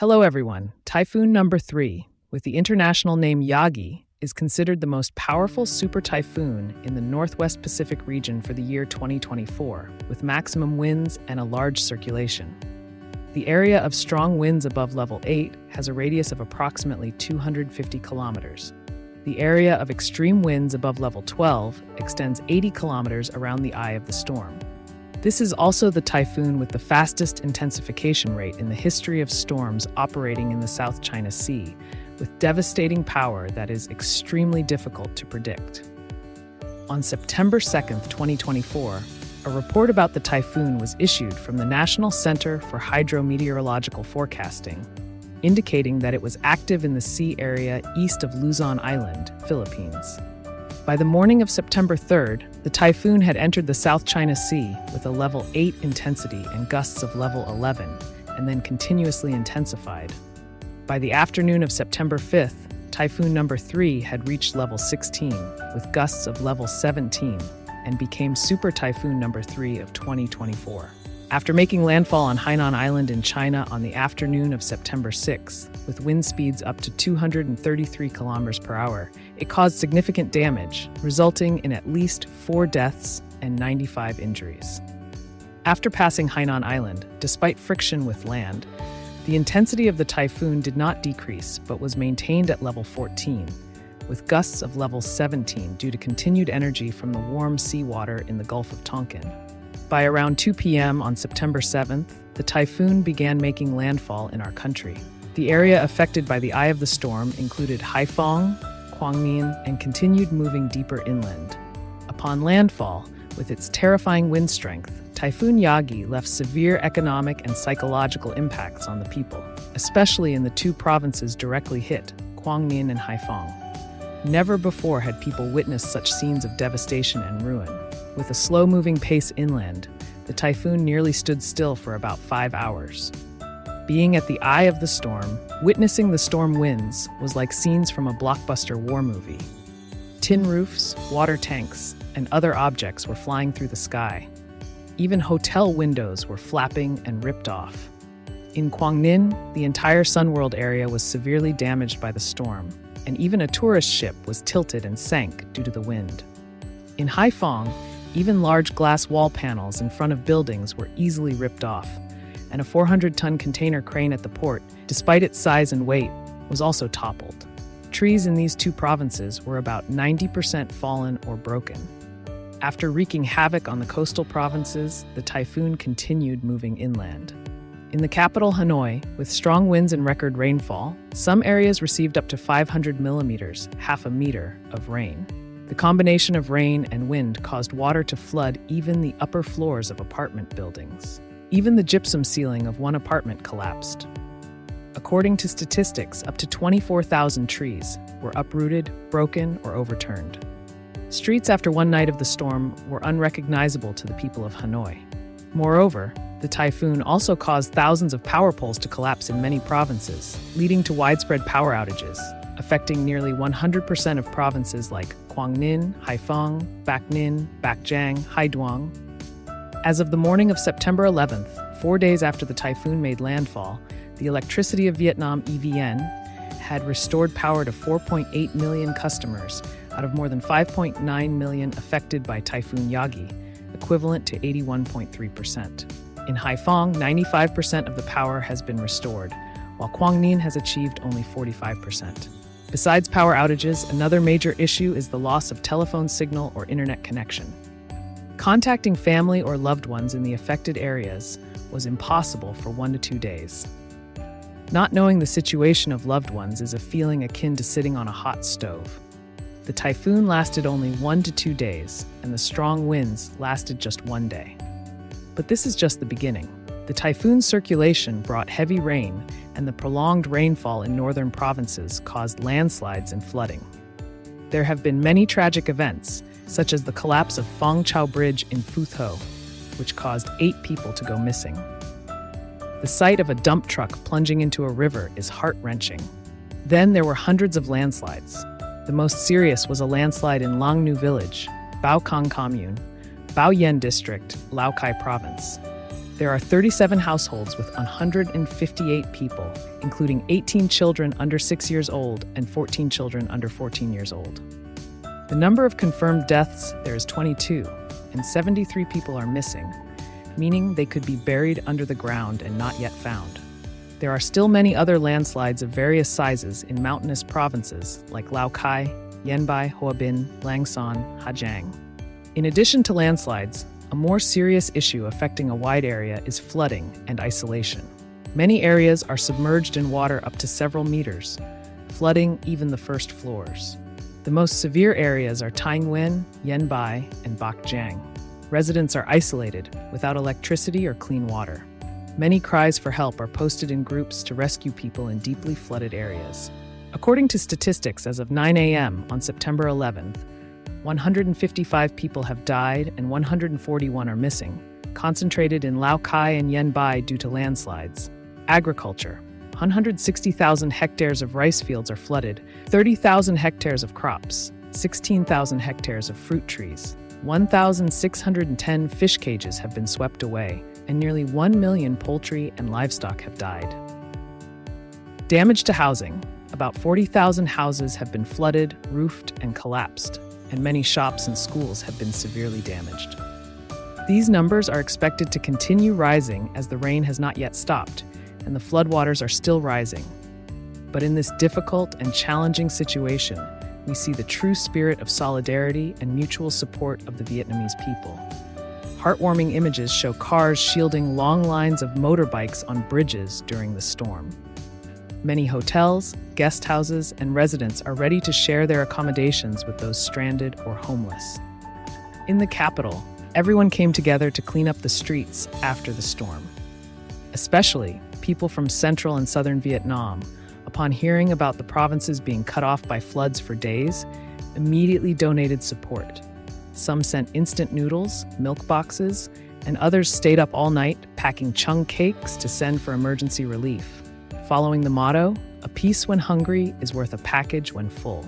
Hello everyone. Typhoon number 3, with the international name YAGI, is considered the most powerful super typhoon in the Northwest Pacific region for the year 2024, with maximum winds and a large circulation. The area of strong winds above level 8 has a radius of approximately 250 kilometers. The area of extreme winds above level 12 extends 80 kilometers around the eye of the storm. This is also the typhoon with the fastest intensification rate in the history of storms operating in the South China Sea, with devastating power that is extremely difficult to predict. On September 2nd, 2024, a report about the typhoon was issued from the National Center for Hydrometeorological Forecasting, indicating that it was active in the sea area east of Luzon Island, Philippines. By the morning of September 3rd, the typhoon had entered the South China Sea with a level 8 intensity and gusts of level 11, and then continuously intensified. By the afternoon of September 5th, typhoon number 3 had reached level 16 with gusts of level 17 and became super typhoon number 3 of 2024. After making landfall on Hainan Island in China on the afternoon of September 6th, with wind speeds up to 233 kilometers per hour, it caused significant damage, resulting in at least 4 deaths and 95 injuries. After passing Hainan Island, despite friction with land, the intensity of the typhoon did not decrease but was maintained at level 14, with gusts of level 17 due to continued energy from the warm seawater in the Gulf of Tonkin. By around 2 p.m. on September 7th, the typhoon began making landfall in our country. The area affected by the eye of the storm included Haiphong, Quangmin, and continued moving deeper inland. Upon landfall, with its terrifying wind strength, Typhoon YAGI left severe economic and psychological impacts on the people, especially in the 2 provinces directly hit, Quangmin and Haiphong. Never before had people witnessed such scenes of devastation and ruin. With a slow-moving pace inland, the typhoon nearly stood still for about 5 hours. Being at the eye of the storm, witnessing the storm winds was like scenes from a blockbuster war movie. Tin roofs, water tanks, and other objects were flying through the sky. Even hotel windows were flapping and ripped off. In Quangninh, the entire Sunworld area was severely damaged by the storm, and even a tourist ship was tilted and sank due to the wind. In Haiphong, even large glass wall panels in front of buildings were easily ripped off, and a 400-ton container crane at the port, despite its size and weight, was also toppled. Trees in these 2 provinces were about 90% fallen or broken. After wreaking havoc on the coastal provinces, the typhoon continued moving inland. In the capital Hanoi, with strong winds and record rainfall, some areas received up to 500 millimeters, half a meter, of rain. The combination of rain and wind caused water to flood even the upper floors of apartment buildings. Even the gypsum ceiling of one apartment collapsed. According to statistics, up to 24,000 trees were uprooted, broken, or overturned. Streets after one night of the storm were unrecognizable to the people of Hanoi. Moreover, the typhoon also caused thousands of power poles to collapse in many provinces, leading to widespread power outages, affecting nearly 100% of provinces like Quangninh, Haiphong, Bac Ninh, Bac Giang, Haiduong. As of the morning of September 11th, 4 days after the typhoon made landfall, the Electricity of Vietnam EVN had restored power to 4.8 million customers out of more than 5.9 million affected by Typhoon YAGI, equivalent to 81.3%. In Haiphong, 95% of the power has been restored, while Quangninh has achieved only 45%. Besides power outages, another major issue is the loss of telephone signal or internet connection. Contacting family or loved ones in the affected areas was impossible for 1 to 2 days. Not knowing the situation of loved ones is a feeling akin to sitting on a hot stove. The typhoon lasted only 1 to 2 days, and the strong winds lasted just 1 day. But this is just the beginning. The typhoon's circulation brought heavy rain, and the prolonged rainfall in northern provinces caused landslides and flooding. There have been many tragic events, such as the collapse of Fong Chau Bridge in Phu Tho, which caused 8 people to go missing. The sight of a dump truck plunging into a river is heart-wrenching. Then there were hundreds of landslides. The most serious was a landslide in Lang Nu Village, Bao Kong Commune, Bao Yen District, Lao Cai Province. There are 37 households with 158 people, including 18 children under 6 years old and 14 children under 14 years old. The number of confirmed deaths there is 22, and 73 people are missing, meaning they could be buried under the ground and not yet found. There are still many other landslides of various sizes in mountainous provinces like Laokai, Yanbai, Harbin, Langsan, Hajiang. In addition to landslides, a more serious issue affecting a wide area is flooding and isolation. Many areas are submerged in water up to several meters, flooding even the first floors. The most severe areas are Taiyuan, Yanbai, and Bakjiang. Residents are isolated, without electricity or clean water. Many cries for help are posted in groups to rescue people in deeply flooded areas. According to statistics as of 9 a.m. on September 11th, 155 people have died and 141 are missing, concentrated in Laokai and Yanbai due to landslides. Agriculture. 160,000 hectares of rice fields are flooded, 30,000 hectares of crops, 16,000 hectares of fruit trees, 1,610 fish cages have been swept away, and nearly 1 million poultry and livestock have died. Damage to housing. About 40,000 houses have been flooded, roofed, and collapsed, and many shops and schools have been severely damaged. These numbers are expected to continue rising as the rain has not yet stopped, and the floodwaters are still rising. But in this difficult and challenging situation, we see the true spirit of solidarity and mutual support of the Vietnamese people. Heartwarming images show cars shielding long lines of motorbikes on bridges during the storm. Many hotels, guest houses, and residents are ready to share their accommodations with those stranded or homeless. In the capital, everyone came together to clean up the streets after the storm. Especially people from central and southern Vietnam, upon hearing about the provinces being cut off by floods for days, immediately donated support. Some sent instant noodles, milk boxes, and others stayed up all night packing chung cakes to send for emergency relief. Following the motto, "A piece when hungry is worth a package when full."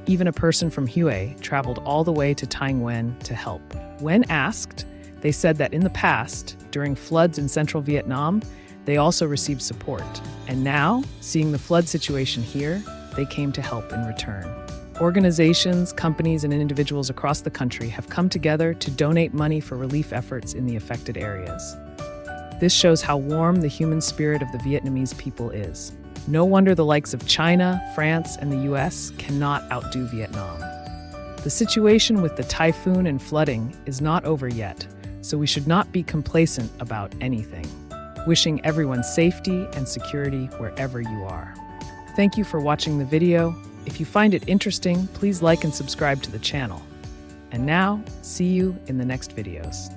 Even a person from Hue traveled all the way to Thanh Nguyen to help. When asked, they said that in the past, during floods in central Vietnam, they also received support. And now, seeing the flood situation here, they came to help in return. Organizations, companies, and individuals across the country have come together to donate money for relief efforts in the affected areas. This shows how warm the human spirit of the Vietnamese people is. No wonder the likes of China, France, and the US cannot outdo Vietnam. The situation with the typhoon and flooding is not over yet, so we should not be complacent about anything. Wishing everyone safety and security wherever you are. Thank you for watching the video. If you find it interesting, please like and subscribe to the channel. And now, see you in the next videos.